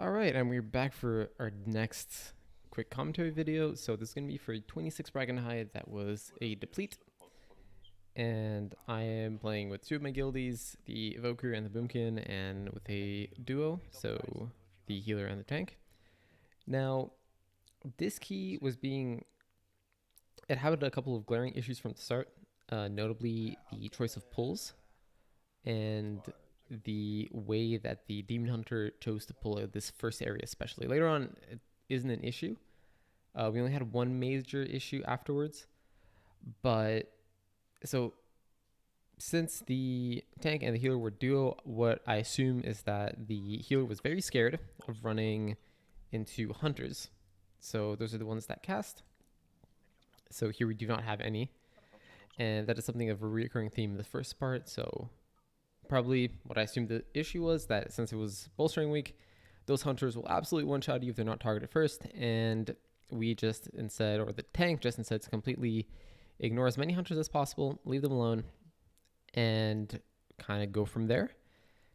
All right, and we're back for our next quick commentary video. So this is going to be for 26 Brackenhide that was a deplete. And I am playing with two of my guildies, the Evoker and the Boomkin, and with a duo, so the healer and the tank. Now, this key was it had a couple of glaring issues from the start, notably the choice of pulls and the way that the Demon Hunter chose to pull out this first area especially. Later on, it isn't an issue. We only had one major issue afterwards. But, so, since the tank and the healer were duo, what I assume is that the healer was very scared of running into hunters. So those are the ones that cast. So here we do not have any. And that is something of a recurring theme in the first part, so probably what I assumed the issue was that since it was bolstering week, those hunters will absolutely one-shot you if they're not targeted first, and we just instead, or the tank just instead, to completely ignore as many hunters as possible, leave them alone, and kind of go from there,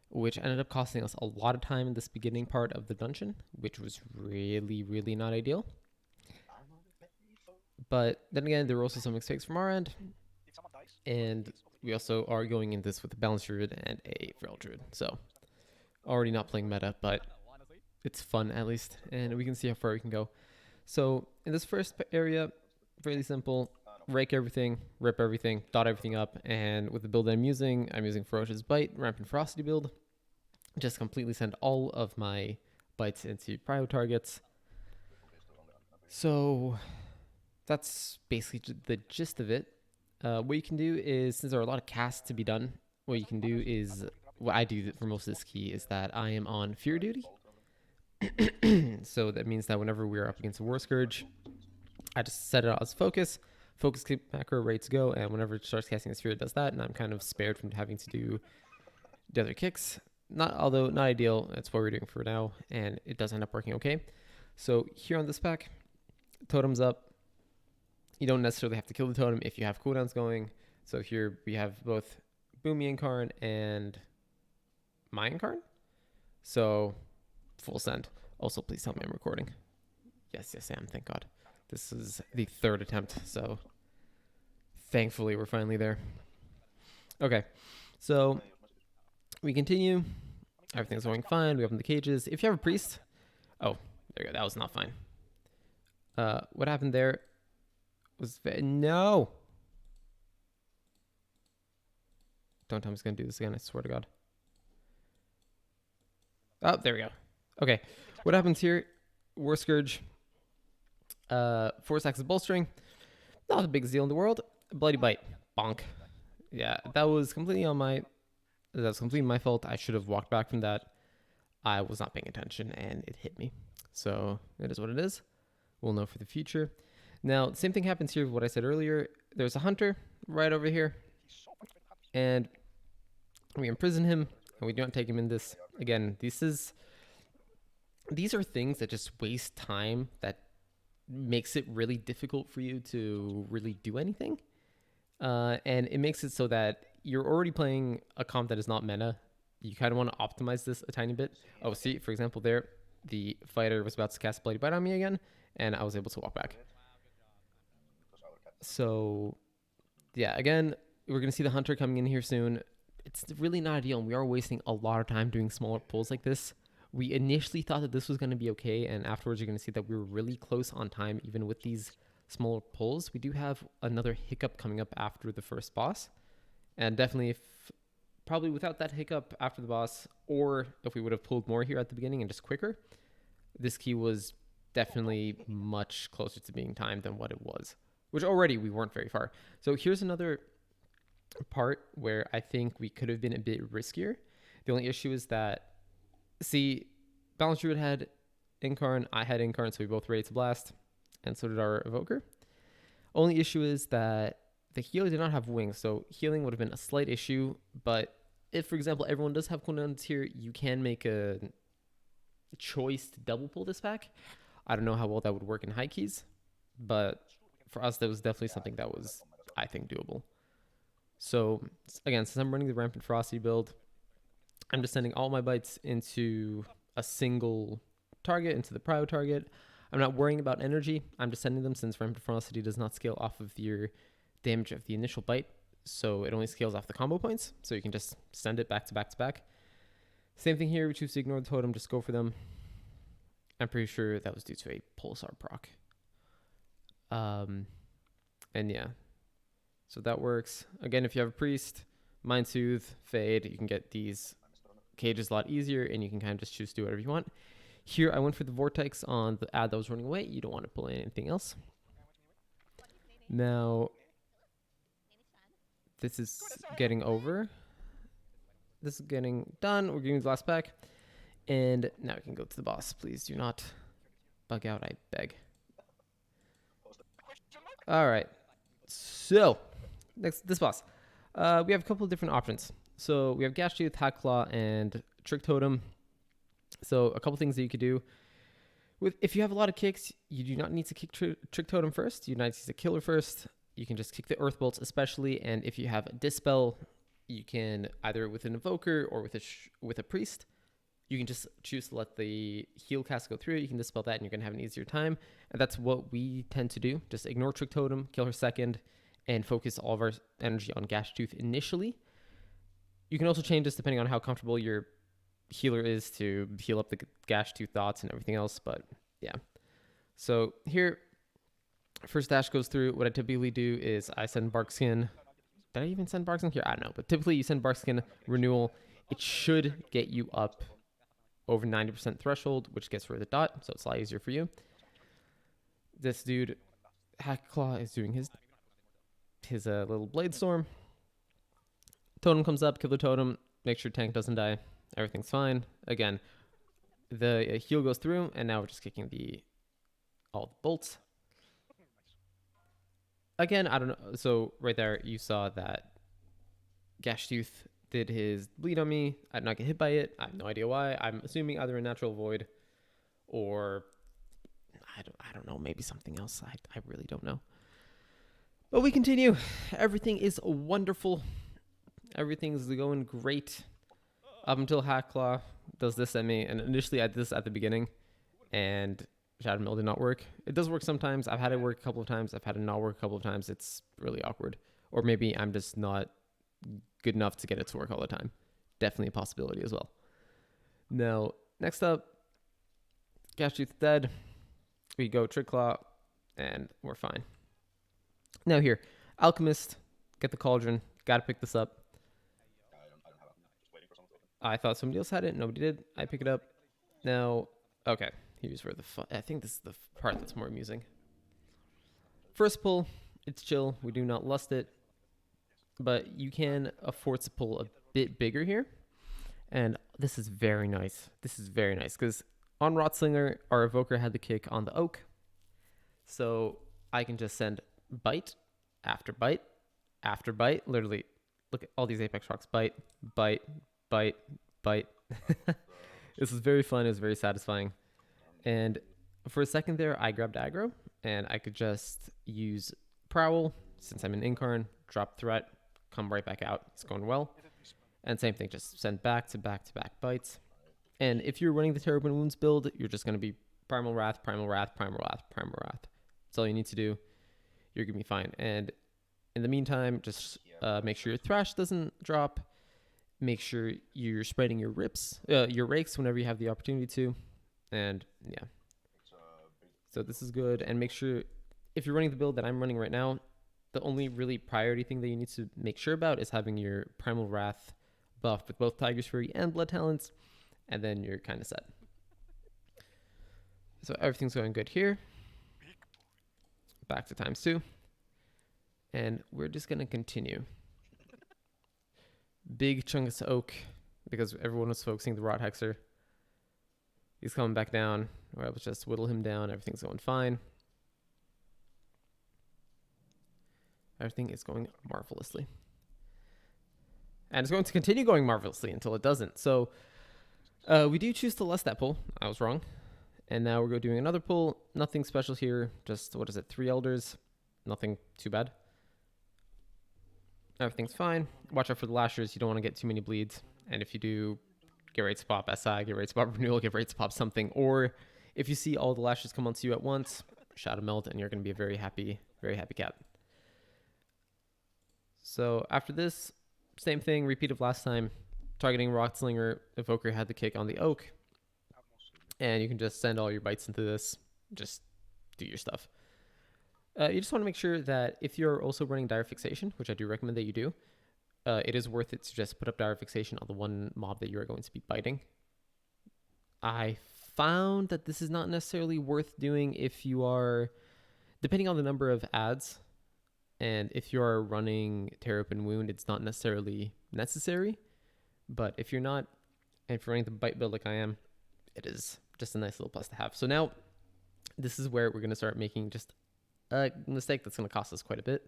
which ended up costing us a lot of time in this beginning part of the dungeon, which was really, really not ideal. But then again, there were also some mistakes from our end, and we also are going in this with a balanced Druid and a Frail Druid. So, already not playing meta, but it's fun at least. And we can see how far we can go. So, in this first area, fairly simple. Rake everything, rip everything, dot everything up. And with the build I'm using Ferocious Bite, Rampant Ferocity build. Just completely send all of my bites into prio targets. So, that's basically the gist of it. What you can do is, since there are a lot of casts to be done, what you can do is, what I do for most of this key is that I am on Fear Duty. So that means that whenever we're up against a War Scourge, I just set it out as focus keep macro, ready to go, and whenever it starts casting a Sphere, it does that, and I'm kind of spared from having to do the other kicks. Although not ideal, that's what we're doing for now, and it does end up working okay. So here on this pack, totems up. You don't necessarily have to kill the totem if you have cooldowns going. So here we have both Boomy Incarn and my Incarn. So full send. Also, please tell me I'm recording. Yes, I am. Thank God. This is the third attempt. So thankfully, we're finally there. Okay. So we continue. Everything's going fine. We open the cages. If you have a priest. Oh, there you go. That was not fine. What happened there? No. Don't tell me he's going to do this again. I swear to God. Oh, there we go. Okay. What happens here? War Scourge. 4 stacks of bolstering. Not the biggest deal in the world. Bloody Bite. Bonk. Yeah, that was completely my fault. I should have walked back from that. I was not paying attention and it hit me. So it is what it is. We'll know for the future. Now, the same thing happens here with what I said earlier. There's a hunter right over here. And we imprison him. And we do not take him in this. Again, these are things that just waste time. That makes it really difficult for you to really do anything. And it makes it so that you're already playing a comp that is not meta. You kind of want to optimize this a tiny bit. Oh, see, for example, there, the fighter was about to cast Bloody Bite on me again. And I was able to walk back. So, yeah, again, we're going to see the hunter coming in here soon. It's really not ideal, and we are wasting a lot of time doing smaller pulls like this. We initially thought that this was going to be okay, and afterwards you're going to see that we were really close on time, even with these smaller pulls. We do have another hiccup coming up after the first boss, and definitely probably without that hiccup after the boss, or if we would have pulled more here at the beginning and just quicker, this key was definitely much closer to being timed than what it was. Which already we weren't very far. So here's another part where I think we could have been a bit riskier. The only issue is that, see, Balanced Druid had Incarn, I had Incarn, so we both ready to blast, and so did our Evoker. Only issue is that the healer did not have wings, so healing would have been a slight issue, but if, for example, everyone does have cooldowns here, you can make a choice to double pull this pack. I don't know how well that would work in high keys, but for us, that was definitely something that was, I think, doable. So, again, since I'm running the Rampant Ferocity build, I'm just sending all my bites into a single target, into the prio target. I'm not worrying about energy. I'm just sending them since Rampant Ferocity does not scale off of your damage of the initial bite. So it only scales off the combo points. So you can just send it back to back to back. Same thing here. We choose to ignore the totem. Just go for them. I'm pretty sure that was due to a Pulsar proc. And yeah. So that works. Again, if you have a priest, Mind Soothe, Fade, you can get these cages a lot easier, and you can kind of just choose to do whatever you want. Here, I went for the Vortex on the ad that was running away. You don't want to pull in anything else. Now, this is getting over. This is getting done. We're getting the last pack. And now we can go to the boss. Please do not bug out, I beg. All right. So, this boss. We have a couple of different options. So we have Gash Tooth, Hack Claw, and Trick Totem. So a couple things that you could do. If you have a lot of kicks, you do not need to kick Trick Totem first. You need to kill her first. You can just kick the Earth Bolts especially. And if you have a Dispel, you can either with an Invoker or with a Priest, you can just choose to let the heal cast go through. You can Dispel that and you're going to have an easier time. And that's what we tend to do. Just ignore Trick Totem, kill her second, and focus all of our energy on Gash Tooth initially. You can also change this depending on how comfortable your healer is to heal up the Gash Tooth dots and everything else. But yeah. So here, first dash goes through. What I typically do is I send Barkskin. Did I even send Barkskin here? I don't know. But typically you send Barkskin Renewal. It should get you up over 90% threshold, which gets rid of the dot. So it's a lot easier for you. This dude, Hack Claw, is doing his little Blade Storm. Totem comes up, kill the totem, make sure tank doesn't die. Everything's fine. Again, the heal goes through, and now we're just kicking all the bolts. Again, I don't know. So right there, you saw that Gash Tooth did his bleed on me. I did not get hit by it. I have no idea why. I'm assuming either a natural void or I don't know, maybe something else. I really don't know. But we continue. Everything is wonderful. Everything's going great up until Hack Claw does this at me. And initially I did this at the beginning, and Shadow Mill did not work. It does work sometimes. I've had it work a couple of times. I've had it not work a couple of times. It's really awkward. Or maybe I'm just not good enough to get it to work all the time. Definitely a possibility as well. Now, next up, Gash Tooth dead. We go Trick Claw, and we're fine. Now here, Alchemist, get the Cauldron. Gotta pick this up. I thought somebody else had it. Nobody did. I pick it up. Now, okay. Here's where I think this is the part that's more amusing. First pull, it's chill. We do not lust it. But you can afford to pull a bit bigger here. And this is very nice. This is very nice. Because on Rot-Slinger, our Evoker had the kick on the Oak. So I can just send bite after bite after bite. Literally, look at all these Apex rocks. Bite, bite, bite, bite. This is very fun. It was very satisfying. And for a second there, I grabbed aggro, and I could just use Prowl, since I'm an Incarn, drop threat, come right back out. It's going well. And same thing, just send back to back to back bites. And if you're running the Terrible Wounds build, you're just going to be Primal Wrath, Primal Wrath, Primal Wrath, Primal Wrath. That's all you need to do. You're going to be fine. And in the meantime, just make sure your Thrash doesn't drop. Make sure you're spreading your rakes whenever you have the opportunity to. And yeah. So this is good. And make sure, if you're running the build that I'm running right now, the only really priority thing that you need to make sure about is having your Primal Wrath buffed with both Tiger's Fury and Blood Talents. And then you're kind of set. So everything's going good here. Back to ×2. And we're just going to continue. Big Chungus Oak, because everyone was focusing the Rot Hexer. He's coming back down. We're able to just whittle him down. Everything's going fine. Everything is going marvelously. And it's going to continue going marvelously until it doesn't. So we do choose to lust that pull. I was wrong. And now we're doing another pull. Nothing special here. Just, 3 Elders. Nothing too bad. Everything's fine. Watch out for the Lashers. You don't want to get too many bleeds. And if you do, get ready to pop SI, get ready to pop Renewal, get ready to pop something. Or If you see all the lashes come onto you at once, Shadow Meld, and you're going to be a very happy cat. So after this, same thing, repeat of last time. Targeting Rot-Slinger, Evoker had the kick on the Oak, and you can just send all your bites into this. Just do your stuff. You just want to make sure that if you're also running Dire Fixation, which I do recommend that you do, it is worth it to just put up Dire Fixation on the one mob that you are going to be biting. I found that this is not necessarily worth doing if you are, depending on the number of ads, and if you are running Tear Open Wound, it's not necessarily necessary. But if you're not, and if you're running the bite build like I am, it is just a nice little plus to have. So now, this is where we're going to start making just a mistake that's going to cost us quite a bit.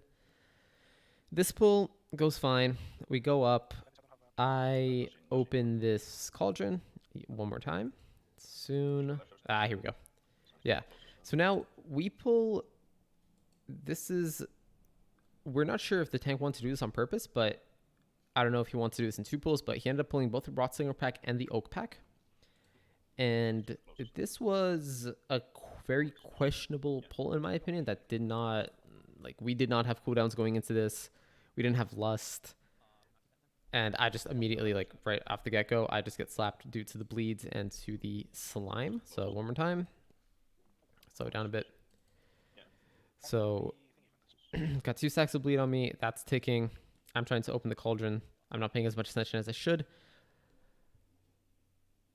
This pull goes fine. We go up. I open this cauldron one more time. Soon. Here we go. Yeah. So now we pull. This is. We're not sure if the tank wants to do this on purpose, but I don't know if he wants to do this in two pulls, but he ended up pulling both the Rot-Slinger pack and the Oak pack. And this was a very questionable pull, in my opinion, that did not, we did not have cooldowns going into this. We didn't have Lust. And I just immediately, right off the get-go, I just get slapped due to the bleeds and to the slime. So one more time. Slow it down a bit. So got 2 stacks of bleed on me. That's ticking. I'm trying to open the cauldron. I'm not paying as much attention as I should.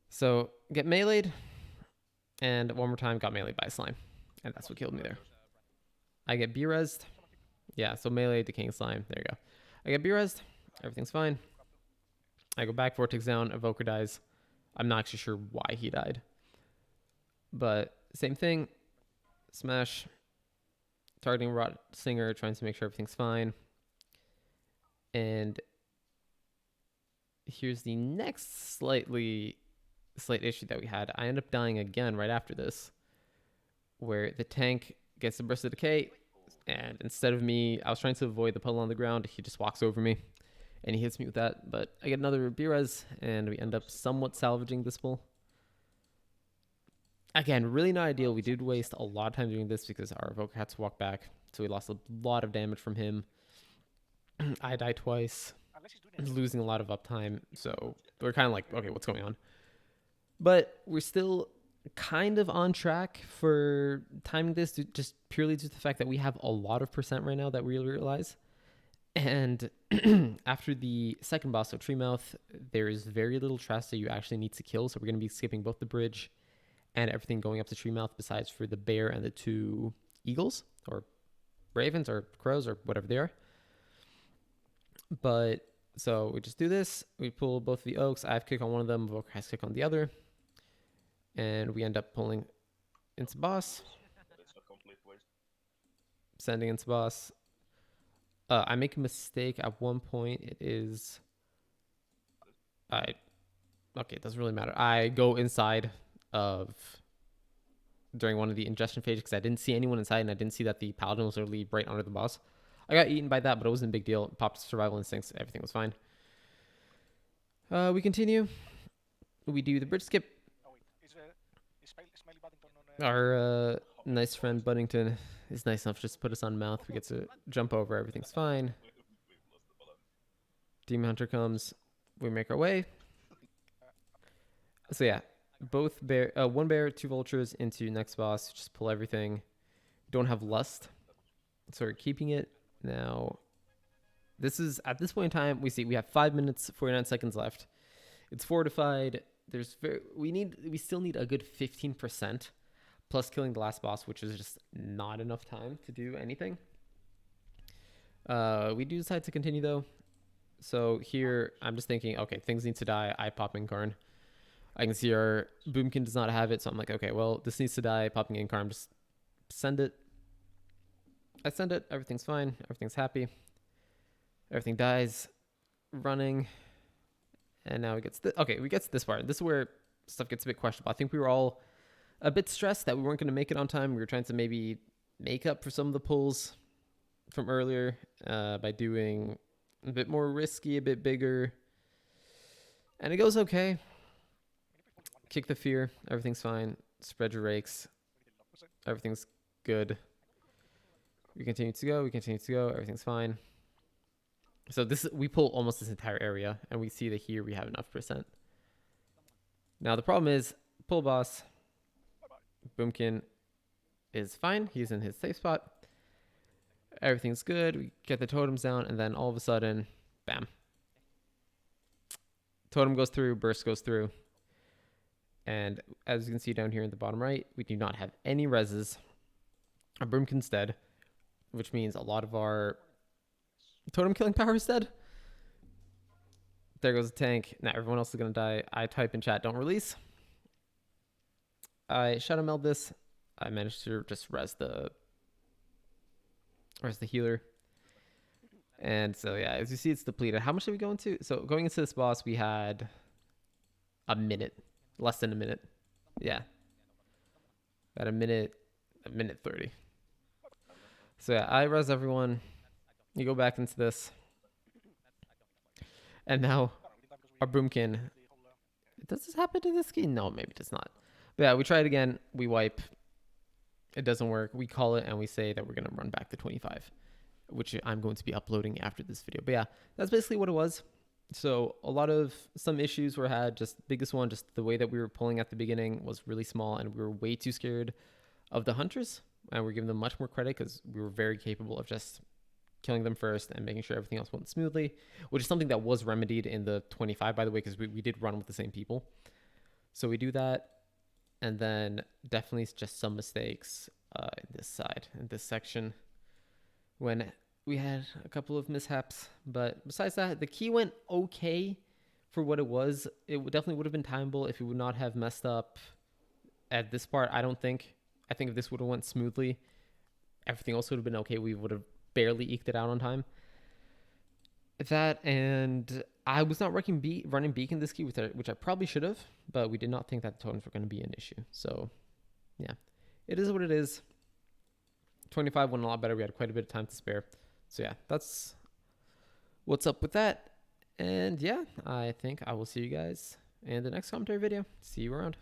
So get meleeed. And one more time, got meleeed by a slime. And that's what killed me there. I get B-resed. Yeah, so melee, decaying slime. There you go. I get B-resed. Everything's fine. I go back, Vortex down, Evoker dies. I'm not actually sure why he died. But same thing. Smash. Targeting Rot-Slinger, trying to make sure everything's fine. And here's the next slight issue that we had. I end up dying again right after this, where the tank gets the Burst of Decay, and instead of me, I was trying to avoid the puddle on the ground, he just walks over me, and he hits me with that. But I get another B-res, and we end up somewhat salvaging this pull. Again, really not ideal. We did waste a lot of time doing this because our Evoker had to walk back, so we lost a lot of damage from him. I died twice, losing a lot of uptime, so we're kind of like, okay, what's going on? But we're still kind of on track for timing this, just purely due to the fact that we have a lot of percent right now that we realize. And after the second boss, so Treemouth, there is very little trash that you actually need to kill, so we're going to be skipping both the bridge and everything going up to Treemouth besides for the bear and the 2 eagles, or ravens, or crows, or whatever they are. But, so we just do this. We pull both of the Oaks. I have kick on one of them. Evoker has kick on the other. And we end up pulling into boss. Sending into boss. I make a mistake at one point. It is... Okay, it doesn't really matter. I go inside of... during one of the ingestion phases because I didn't see anyone inside, and I didn't see that the paladin was literally right under the boss. I got eaten by that, but it wasn't a big deal. Popped survival instincts. Everything was fine. We continue. We do the bridge skip. Our nice friend Buddington is nice enough just to put us on mouth. We get to jump over. Everything's fine. Demon Hunter comes. We make our way. So yeah, one bear, 2 vultures into next boss. Just pull everything. Don't have Lust, so we're keeping it. Now, this is, at this point in time, we have 5 minutes, 49 seconds left. It's fortified. We still need a good 15% plus killing the last boss, which is just not enough time to do anything. We do decide to continue though. So here, I'm just thinking, okay, things need to die. I pop Incarn. I can see our Boomkin does not have it, so I'm like, okay, well, this needs to die. Popping Incarn, just send it. I send it, everything's fine, everything's happy. Everything dies, running. And now we get to this part. This is where stuff gets a bit questionable. I think we were all a bit stressed that we weren't going to make it on time. We were trying to maybe make up for some of the pulls from earlier by doing a bit more risky, a bit bigger. And it goes okay. Kick the fear. Everything's fine. Spread your rakes. Everything's good. We continue to go. We continue to go. Everything's fine. So we pull almost this entire area, and we see that here we have enough %. Now the problem is pull boss. Boomkin is fine. He's in his safe spot. Everything's good. We get the totems down, and then all of a sudden, bam. Totem goes through, burst goes through. And as you can see down here in the bottom right, we do not have any reses. Our Boomkin's dead, which means a lot of our totem killing power is dead. There goes the tank. Now everyone else is going to die. I type in chat, don't release. I shadow meld this. I managed to just res the healer. And so yeah, as you see, it's depleted. How much did we go into? So going into this boss, we had a minute, less than a minute. Yeah, about a minute 30. So yeah, I res everyone. You go back into this, and now our Boomkin. Does this happen to this key? No, maybe it does not. But yeah, we try it again. We wipe. It doesn't work. We call it and we say that we're going to run back to 25, which I'm going to be uploading after this video. But yeah, that's basically what it was. So some issues were had. Just biggest one, just the way that we were pulling at the beginning was really small, and we were way too scared of the hunters, and we're giving them much more credit because we were very capable of just killing them first and making sure everything else went smoothly, which is something that was remedied in the 25, by the way, because we did run with the same people. So we do that. And then definitely just some mistakes in this side, in this section, when we had a couple of mishaps. But besides that, the key went okay for what it was. It definitely would have been timeable if it would not have messed up at this part. I think if this would have went smoothly, everything else would have been okay. We would have barely eked it out on time. That, and I was not running beacon this key, which I probably should have, but we did not think that the totems were going to be an issue. So yeah, it is what it is. 25 went a lot better. We had quite a bit of time to spare. So yeah, that's what's up with that. And yeah, I think I will see you guys in the next commentary video. See you around.